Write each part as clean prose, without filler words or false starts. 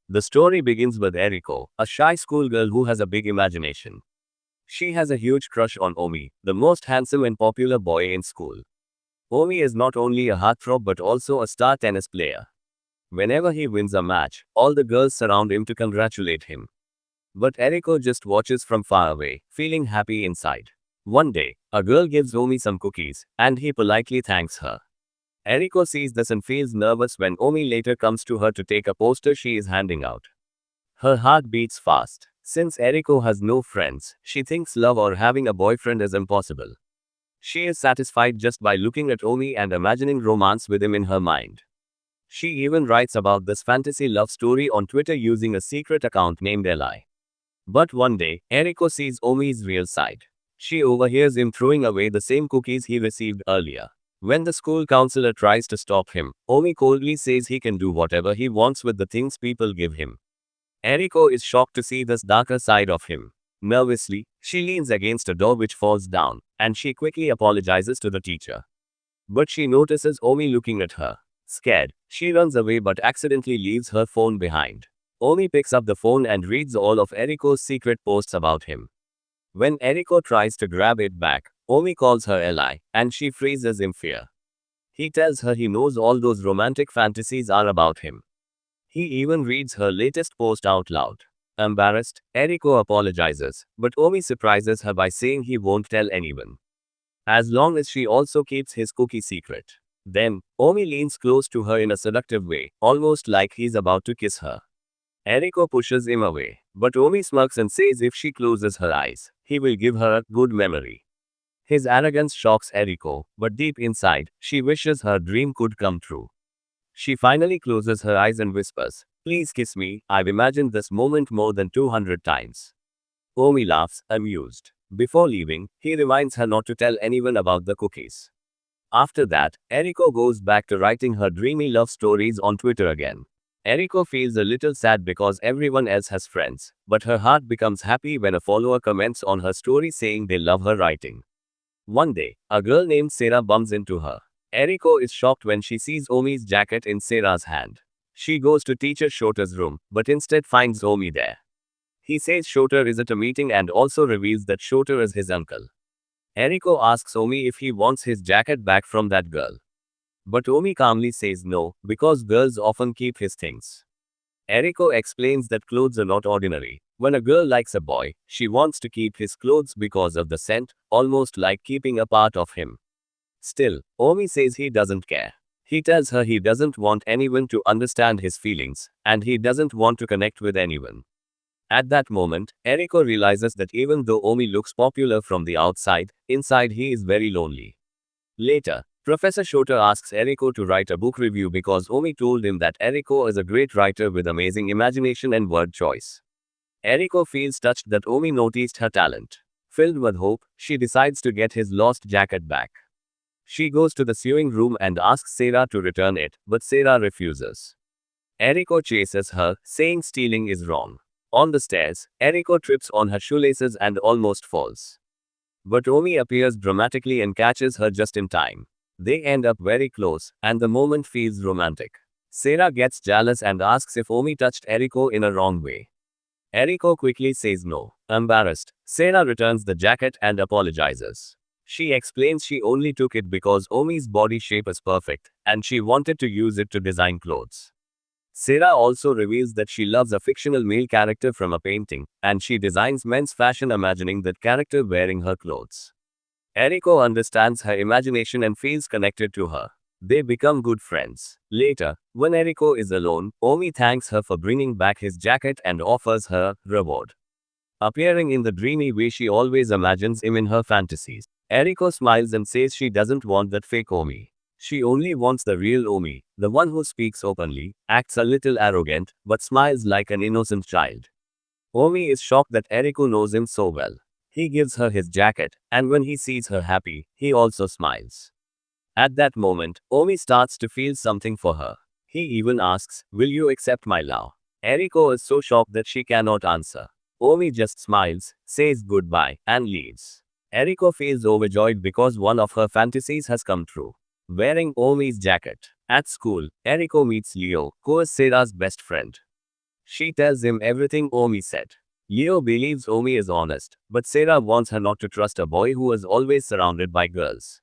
The story begins with Eriko, a shy schoolgirl who has a big imagination. She has a huge crush on Omi, the most handsome and popular boy in school. Omi is not only a heartthrob but also a star tennis player. Whenever he wins a match, all the girls surround him to congratulate him. But Eriko just watches from far away, feeling happy inside. One day, a girl gives Omi some cookies, and he politely thanks her. Eriko sees this and feels nervous when Omi later comes to her to take a poster she is handing out. Her heart beats fast. Since Eriko has no friends, she thinks love or having a boyfriend is impossible. She is satisfied just by looking at Omi and imagining romance with him in her mind. She even writes about this fantasy love story on Twitter using a secret account named Eli. But one day, Eriko sees Omi's real side. She overhears him throwing away the same cookies he received earlier. When the school counselor tries to stop him, Omi coldly says he can do whatever he wants with the things people give him. Eriko is shocked to see this darker side of him. Nervously, she leans against a door which falls down, and she quickly apologizes to the teacher. But she notices Omi looking at her. Scared, she runs away but accidentally leaves her phone behind. Omi picks up the phone and reads all of Eriko's secret posts about him. When Eriko tries to grab it back, Omi calls her Eli, and she freezes in fear. He tells her he knows all those romantic fantasies are about him. He even reads her latest post out loud. Embarrassed, Eriko apologizes, but Omi surprises her by saying he won't tell anyone. As long as she also keeps his cookie secret. Then, Omi leans close to her in a seductive way, almost like he's about to kiss her. Eriko pushes him away, but Omi smirks and says if she closes her eyes, he will give her a good memory. His arrogance shocks Eriko, but deep inside, she wishes her dream could come true. She finally closes her eyes and whispers, "Please kiss me, I've imagined this moment more than 200 times." Omi laughs, amused. Before leaving, he reminds her not to tell anyone about the cookies. After that, Eriko goes back to writing her dreamy love stories on Twitter again. Eriko feels a little sad because everyone else has friends, but her heart becomes happy when a follower comments on her story saying they love her writing. One day, a girl named Sarah bumps into her. Eriko is shocked when she sees Omi's jacket in Sarah's hand. She goes to teacher Shota's room, but instead finds Omi there. He says Shota is at a meeting and also reveals that Shota is his uncle. Eriko asks Omi if he wants his jacket back from that girl. But Omi calmly says no, because girls often keep his things. Eriko explains that clothes are not ordinary. When a girl likes a boy, she wants to keep his clothes because of the scent, almost like keeping a part of him. Still, Omi says he doesn't care. He tells her he doesn't want anyone to understand his feelings, and he doesn't want to connect with anyone. At that moment, Eriko realizes that even though Omi looks popular from the outside, inside he is very lonely. Later, Professor Shota asks Eriko to write a book review because Omi told him that Eriko is a great writer with amazing imagination and word choice. Eriko feels touched that Omi noticed her talent. Filled with hope, she decides to get his lost jacket back. She goes to the sewing room and asks Sarah to return it, but Sarah refuses. Eriko chases her, saying stealing is wrong. On the stairs, Eriko trips on her shoelaces and almost falls. But Omi appears dramatically and catches her just in time. They end up very close, and the moment feels romantic. Sarah gets jealous and asks if Omi touched Eriko in a wrong way. Eriko quickly says no. Embarrassed, Sarah returns the jacket and apologizes. She explains she only took it because Omi's body shape is perfect, and she wanted to use it to design clothes. Sarah also reveals that she loves a fictional male character from a painting, and she designs men's fashion imagining that character wearing her clothes. Eriko understands her imagination and feels connected to her. They become good friends. Later, when Eriko is alone, Omi thanks her for bringing back his jacket and offers her a reward. Appearing in the dreamy way she always imagines him in her fantasies. Eriko smiles and says she doesn't want that fake Omi. She only wants the real Omi, the one who speaks openly, acts a little arrogant, but smiles like an innocent child. Omi is shocked that Eriko knows him so well. He gives her his jacket, and when he sees her happy, he also smiles. At that moment, Omi starts to feel something for her. He even asks, "Will you accept my love?" Eriko is so shocked that she cannot answer. Omi just smiles, says goodbye, and leaves. Eriko feels overjoyed because one of her fantasies has come true. Wearing Omi's jacket. At school, Eriko meets Leo, who is Sarah's best friend. She tells him everything Omi said. Leo believes Omi is honest, but Sarah wants her not to trust a boy who is always surrounded by girls.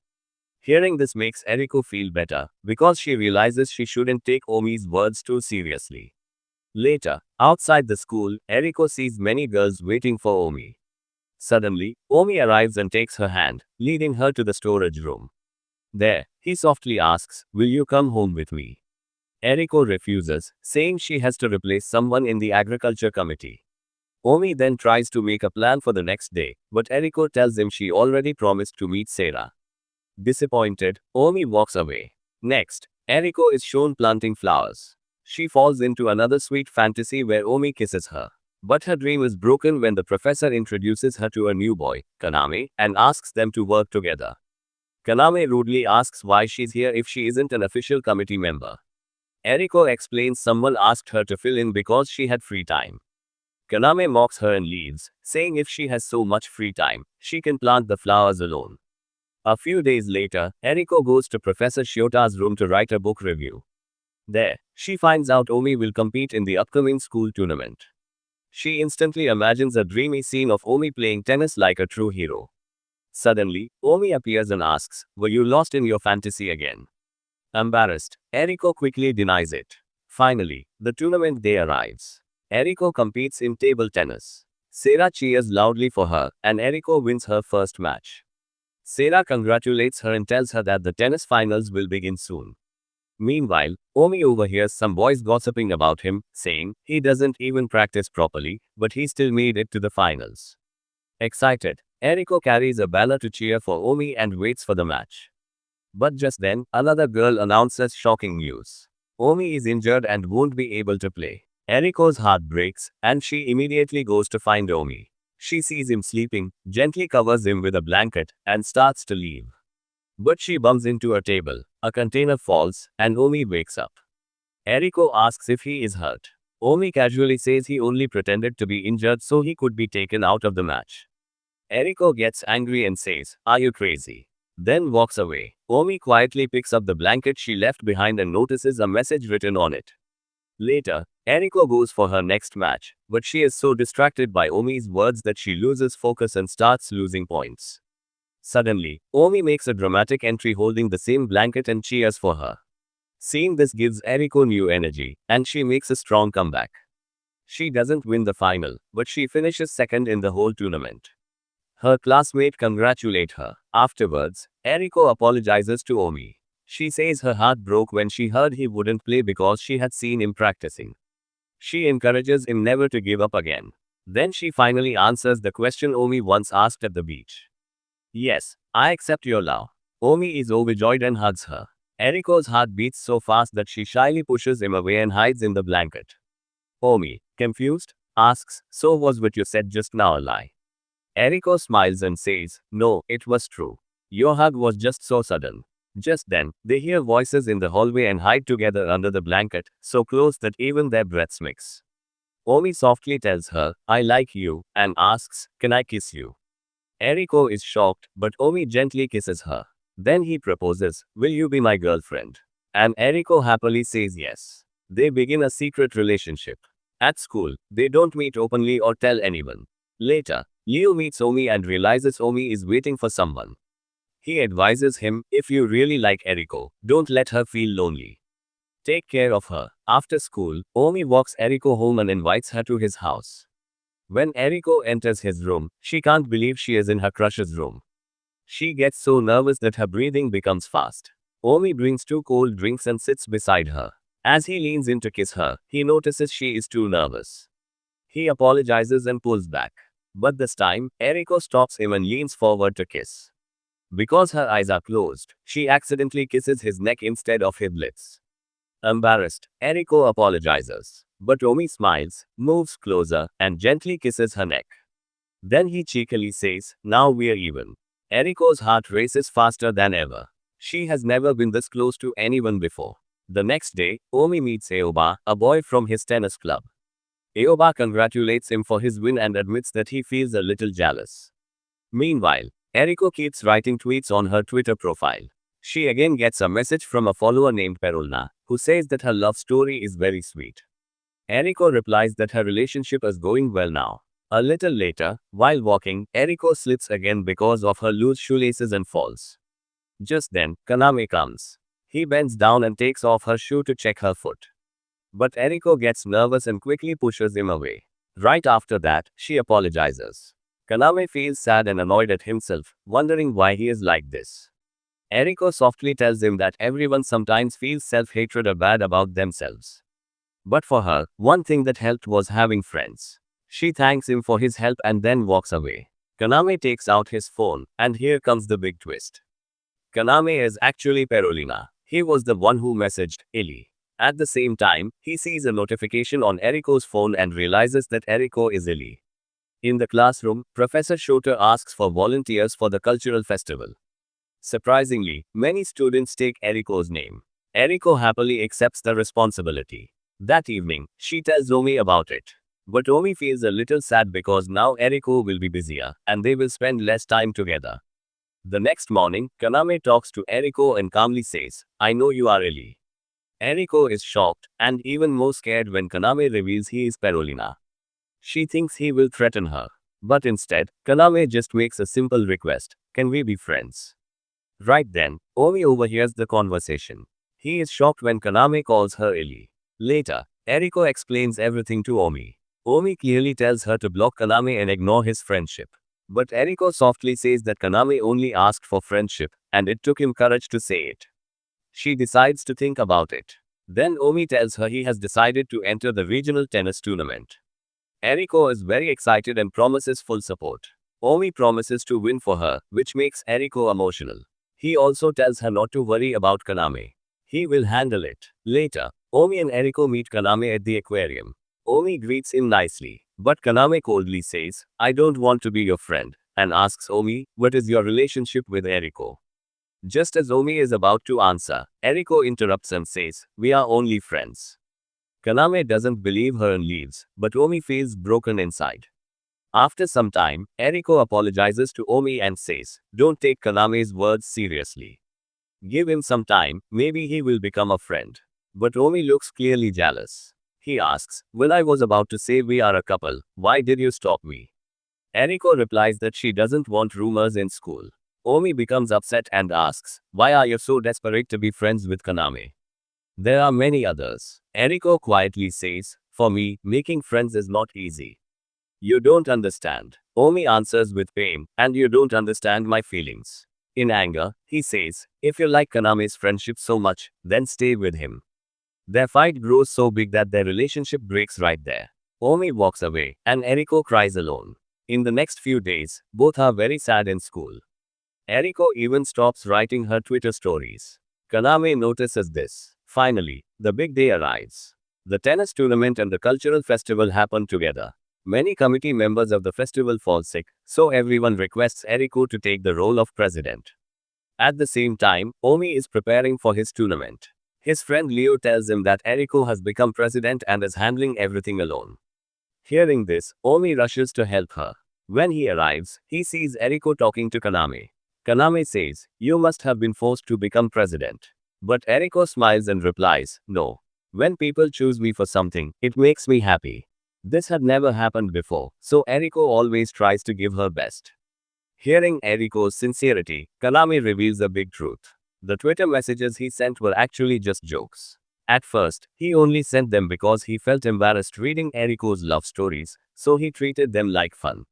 Hearing this makes Eriko feel better, because she realizes she shouldn't take Omi's words too seriously. Later, outside the school, Eriko sees many girls waiting for Omi. Suddenly, Omi arrives and takes her hand, leading her to the storage room. There, he softly asks, "Will you come home with me?" Eriko refuses, saying she has to replace someone in the agriculture committee. Omi then tries to make a plan for the next day, but Eriko tells him she already promised to meet Sarah. Disappointed, Omi walks away. Next, Eriko is shown planting flowers. She falls into another sweet fantasy where Omi kisses her. But her dream is broken when the professor introduces her to a new boy, Kaname, and asks them to work together. Kaname rudely asks why she's here if she isn't an official committee member. Eriko explains someone asked her to fill in because she had free time. Kaname mocks her and leaves, saying if she has so much free time, she can plant the flowers alone. A few days later, Eriko goes to Professor Shiota's room to write a book review. There, she finds out Omi will compete in the upcoming school tournament. She instantly imagines a dreamy scene of Omi playing tennis like a true hero. Suddenly, Omi appears and asks, "Were you lost in your fantasy again?" Embarrassed, Eriko quickly denies it. Finally, the tournament day arrives. Eriko competes in table tennis. Sarah cheers loudly for her, and Eriko wins her first match. Sarah congratulates her and tells her that the tennis finals will begin soon. Meanwhile, Omi overhears some boys gossiping about him, saying he doesn't even practice properly, but he still made it to the finals. Excited, Eriko carries a banner to cheer for Omi and waits for the match. But just then, another girl announces shocking news. Omi is injured and won't be able to play. Eriko's heart breaks, and she immediately goes to find Omi. She sees him sleeping, gently covers him with a blanket, and starts to leave. But she bumps into a table, a container falls, and Omi wakes up. Eriko asks if he is hurt. Omi casually says he only pretended to be injured so he could be taken out of the match. Eriko gets angry and says, "Are you crazy?" Then walks away. Omi quietly picks up the blanket she left behind and notices a message written on it. Later, Eriko goes for her next match, but she is so distracted by Omi's words that she loses focus and starts losing points. Suddenly, Omi makes a dramatic entry holding the same blanket and cheers for her. Seeing this gives Eriko new energy, and she makes a strong comeback. She doesn't win the final, but she finishes second in the whole tournament. Her classmate congratulate her. Afterwards, Eriko apologizes to Omi. She says her heart broke when she heard he wouldn't play because she had seen him practicing. She encourages him never to give up again. Then she finally answers the question Omi once asked at the beach. "Yes, I accept your love." Omi is overjoyed and hugs her. Eriko's heart beats so fast that she shyly pushes him away and hides in the blanket. Omi, confused, asks, "So was what you said just now a lie?" Eriko smiles and says, "No, it was true. Your hug was just so sudden." Just then, they hear voices in the hallway and hide together under the blanket, so close that even their breaths mix. Omi softly tells her, "I like you," and asks, "Can I kiss you?" Eriko is shocked, but Omi gently kisses her. Then he proposes, "Will you be my girlfriend?" And Eriko happily says yes. They begin a secret relationship. At school, they don't meet openly or tell anyone. Later, Leo meets Omi and realizes Omi is waiting for someone. He advises him, "If you really like Eriko, don't let her feel lonely. Take care of her." After school, Omi walks Eriko home and invites her to his house. When Eriko enters his room, she can't believe she is in her crush's room. She gets so nervous that her breathing becomes fast. Omi brings two cold drinks and sits beside her. As he leans in to kiss her, he notices she is too nervous. He apologizes and pulls back. But this time, Eriko stops him and leans forward to kiss. Because her eyes are closed, she accidentally kisses his neck instead of his lips. Embarrassed, Eriko apologizes. But Omi smiles, moves closer, and gently kisses her neck. Then he cheekily says, "Now we're even." Eriko's heart races faster than ever. She has never been this close to anyone before. The next day, Omi meets Aoba, a boy from his tennis club. Aoba congratulates him for his win and admits that he feels a little jealous. Meanwhile, Eriko keeps writing tweets on her Twitter profile. She again gets a message from a follower named Perulna, who says that her love story is very sweet. Eriko replies that her relationship is going well now. A little later, while walking, Eriko slips again because of her loose shoelaces and falls. Just then, Kaname comes. He bends down and takes off her shoe to check her foot. But Eriko gets nervous and quickly pushes him away. Right after that, she apologizes. Kaname feels sad and annoyed at himself, wondering why he is like this. Eriko softly tells him that everyone sometimes feels self-hatred or bad about themselves. But for her, one thing that helped was having friends. She thanks him for his help and then walks away. Kaname takes out his phone, and here comes the big twist. Kaname is actually Perolina. He was the one who messaged Ellie. At the same time, he sees a notification on Eriko's phone and realizes that Eriko is Ellie. In the classroom, Professor Shota asks for volunteers for the cultural festival. Surprisingly, many students take Eriko's name. Eriko happily accepts the responsibility. That evening, she tells Omi about it. But Omi feels a little sad because now Eriko will be busier, and they will spend less time together. The next morning, Kaname talks to Eriko and calmly says, I know you are Ellie. Eriko is shocked, and even more scared when Kaname reveals he is Perolina. She thinks he will threaten her. But instead, Kaname just makes a simple request, can we be friends? Right then, Omi overhears the conversation. He is shocked when Kaname calls her Ellie. Later, Eriko explains everything to Omi. Omi clearly tells her to block Kaname and ignore his friendship. But Eriko softly says that Kaname only asked for friendship, and it took him courage to say it. She decides to think about it. Then Omi tells her he has decided to enter the regional tennis tournament. Eriko is very excited and promises full support. Omi promises to win for her, which makes Eriko emotional. He also tells her not to worry about Kaname. He will handle it. Later, Omi and Eriko meet Kaname at the aquarium. Omi greets him nicely, but Kaname coldly says, I don't want to be your friend, and asks Omi, what is your relationship with Eriko? Just as Omi is about to answer, Eriko interrupts and says, we are only friends. Kaname doesn't believe her and leaves, but Omi feels broken inside. After some time, Eriko apologizes to Omi and says, don't take Kaname's words seriously. Give him some time, maybe he will become a friend. But Omi looks clearly jealous. He asks, when I was about to say we are a couple, why did you stop me? Eriko replies that she doesn't want rumors in school. Omi becomes upset and asks, why are you so desperate to be friends with Kaname? There are many others. Eriko quietly says, for me, making friends is not easy. You don't understand. Omi answers with pain, and you don't understand my feelings. In anger, he says, if you like Kaname's friendship so much, then stay with him. Their fight grows so big that their relationship breaks right there. Omi walks away, and Eriko cries alone. In the next few days, both are very sad in school. Eriko even stops writing her Twitter stories. Kaname notices this. Finally, the big day arrives. The tennis tournament and the cultural festival happen together. Many committee members of the festival fall sick, so everyone requests Eriko to take the role of president. At the same time, Omi is preparing for his tournament. His friend Leo tells him that Eriko has become president and is handling everything alone. Hearing this, Omi rushes to help her. When he arrives, he sees Eriko talking to Kaname. Kaname says, you must have been forced to become president. But Eriko smiles and replies, no. When people choose me for something, it makes me happy. This had never happened before, so Eriko always tries to give her best. Hearing Eriko's sincerity, Kaname reveals a big truth. The Twitter messages he sent were actually just jokes. At first, he only sent them because he felt embarrassed reading Eriko's love stories, so he treated them like fun.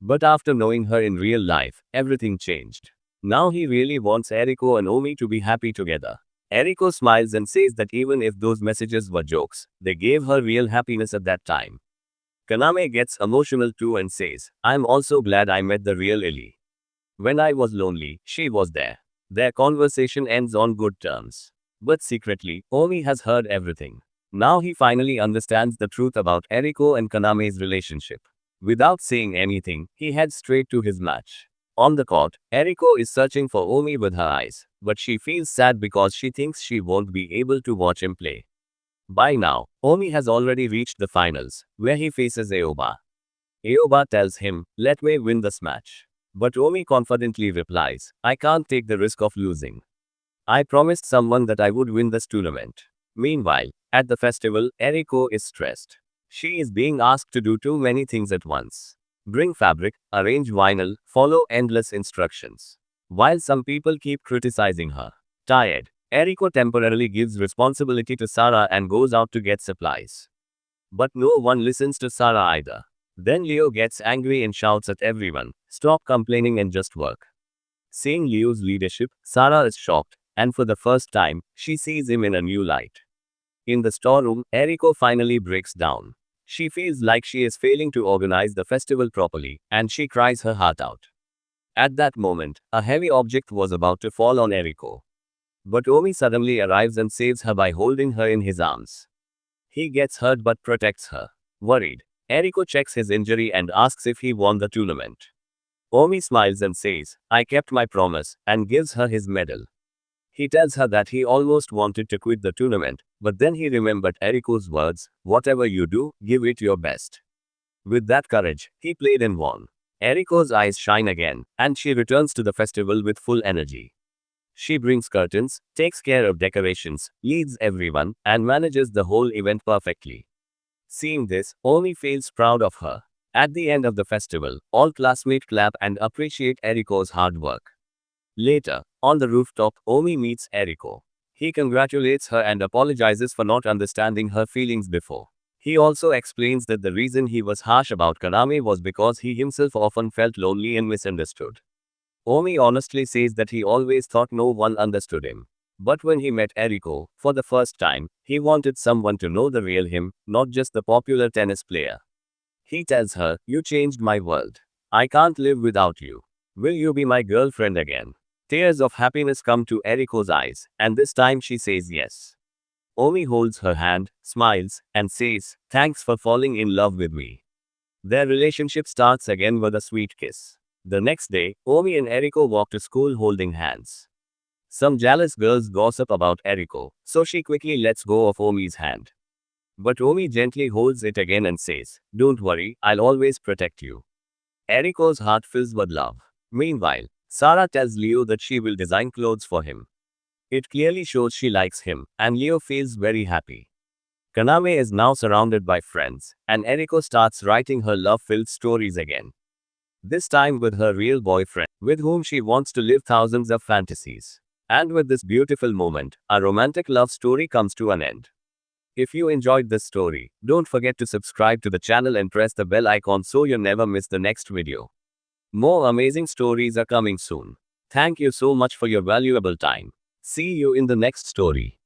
But after knowing her in real life, everything changed. Now he really wants Eriko and Omi to be happy together. Eriko smiles and says that even if those messages were jokes, they gave her real happiness at that time. Kaname gets emotional too and says, I'm also glad I met the real Ellie. When I was lonely, she was there. Their conversation ends on good terms. But secretly, Omi has heard everything. Now he finally understands the truth about Eriko and Kaname's relationship. Without saying anything, he heads straight to his match. On the court, Eriko is searching for Omi with her eyes, but she feels sad because she thinks she won't be able to watch him play. By now, Omi has already reached the finals, where he faces Aoba. Aoba tells him, let me win this match. But Omi confidently replies, I can't take the risk of losing. I promised someone that I would win this tournament. Meanwhile, At the festival, Eriko is stressed. She is being asked to do too many things at once. Bring fabric, arrange vinyl, follow endless instructions. While some people keep criticizing her. Tired, Eriko temporarily gives responsibility to Sarah and goes out to get supplies. But no one listens to Sarah either. Then Leo gets angry and shouts at everyone, "Stop complaining and just work." Seeing Leo's leadership, Sarah is shocked, and for the first time, she sees him in a new light. In the storeroom, Eriko finally breaks down. She feels like she is failing to organize the festival properly, and she cries her heart out. At that moment, a heavy object was about to fall on Eriko. But Omi suddenly arrives and saves her by holding her in his arms. He gets hurt but protects her. Worried, Eriko checks his injury and asks if he won the tournament. Omi smiles and says, "I kept my promise," and gives her his medal. He tells her that he almost wanted to quit the tournament, but then he remembered Eriko's words, "Whatever you do, give it your best." With that courage, he played and won. Eriko's eyes shine again, and she returns to the festival with full energy. She brings curtains, takes care of decorations, leads everyone, and manages the whole event perfectly. Seeing this, Omi feels proud of her. At the end of the festival, all classmates clap and appreciate Eriko's hard work. Later, on the rooftop, Omi meets Eriko. He congratulates her and apologizes for not understanding her feelings before. He also explains that the reason he was harsh about Kaname was because he himself often felt lonely and misunderstood. Omi honestly says that he always thought no one understood him. But when he met Eriko, for the first time, he wanted someone to know the real him, not just the popular tennis player. He tells her, "You changed my world. I can't live without you. Will you be my girlfriend again?" Tears of happiness come to Eriko's eyes, and this time she says yes. Omi holds her hand, smiles, and says, "Thanks for falling in love with me." Their relationship starts again with a sweet kiss. The next day, Omi and Eriko walk to school holding hands. Some jealous girls gossip about Eriko, so she quickly lets go of Omi's hand. But Omi gently holds it again and says, "Don't worry, I'll always protect you." Eriko's heart fills with love. Meanwhile, Sarah tells Leo that she will design clothes for him. It clearly shows she likes him, and Leo feels very happy. Kaname is now surrounded by friends, and Eriko starts writing her love-filled stories again. This time with her real boyfriend, with whom she wants to live thousands of fantasies. And with this beautiful moment, a romantic love story comes to an end. If you enjoyed this story, don't forget to subscribe to the channel and press the bell icon so you never miss the next video. More amazing stories are coming soon. Thank you so much for your valuable time. See you in the next story.